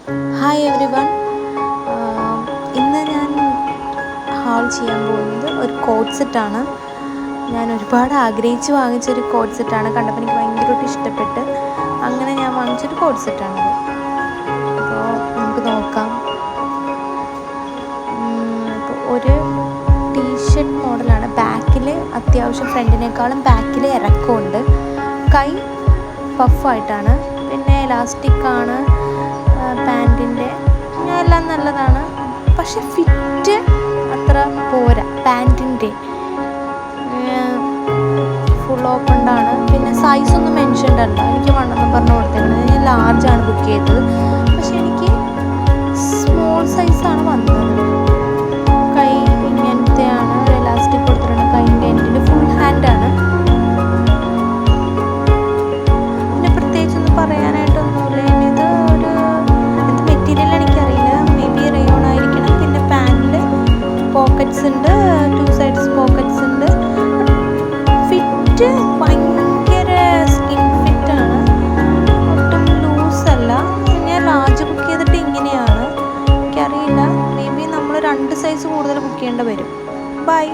Hi every one. ഇന്ന് ഞാൻ hall ചെയ്യാൻ പോകുന്നത് ഒരു കോഡ് സെറ്റാണ്. ഞാൻ ഒരുപാട് ആഗ്രഹിച്ച് വാങ്ങിച്ചൊരു കോഡ് സെറ്റാണ്. കണ്ടപ്പോൾ എനിക്ക് ഭയങ്കരമായിട്ട് ഇഷ്ടപ്പെട്ട് അങ്ങനെ ഞാൻ വാങ്ങിച്ചൊരു കോഡ് സെറ്റാണത്. അപ്പോൾ നമുക്ക് നോക്കാം. അപ്പോൾ ഒരു ടീഷർട്ട് മോഡലാണ്. ബാക്കിൽ അത്യാവശ്യം ഫ്രണ്ടിനേക്കാളും ബാക്കിൽ ഇറക്കമുണ്ട്. കൈ പഫായിട്ടാണ്. പിന്നെ എലാസ്റ്റിക്കാണ് പാൻറ്റിൻ്റെ. എല്ലാം നല്ലതാണ്. പക്ഷെ ഫിറ്റ് അത്ര പോരാ. പാൻറ്റിൻ്റെ ഫുൾ ഓപ്പൺഡാണ്. പിന്നെ സൈസൊന്നും മെൻഷൻഡ് അല്ല. എനിക്ക് വണ്ണമെന്ന് പറഞ്ഞു കൊടുത്തേക്കുന്നത്. ഞാൻ ലാർജാണ് ബുക്ക് ചെയ്തത്. പക്ഷെ എനിക്ക് സ്മോൾ സൈസാണ് വന്നത്. കൈ ഇങ്ങനത്തെയാണ്. എലാസ്റ്റിക് കൊടുത്തിട്ടുണ്ട്. കൈൻ്റെ എൻഡിൽ ഫുൾ ഹാൻഡാണ്. പിന്നെ പ്രത്യേകിച്ചൊന്നും പറയാനായിട്ടൊന്നുമില്ല. ഇത് ഒരു എന്ത് മെറ്റീരിയൽ എനിക്കറിയില്ല. മേ ബി റയോൺ ആയിരിക്കണം. പിന്നെ പാൻറ്റിൽ പോക്കറ്റ്സ് ഉണ്ട്. 2 സൈഡ്സ് പോക്കറ്റ്സ് ഉണ്ട്. ഫിറ്റ് ഭയങ്കര സ്കിൻ ഫിറ്റാണ്. ഒട്ടും ലൂസല്ല. ഞാൻ ലാർജ് ബുക്ക് ചെയ്തിട്ട് ഇങ്ങനെയാണ്. എനിക്കറിയില്ല. മേ ബി നമ്മൾ 2 സൈസ് കൂടുതൽ ബുക്ക് ചെയ്യേണ്ടി വരും. ബൈ.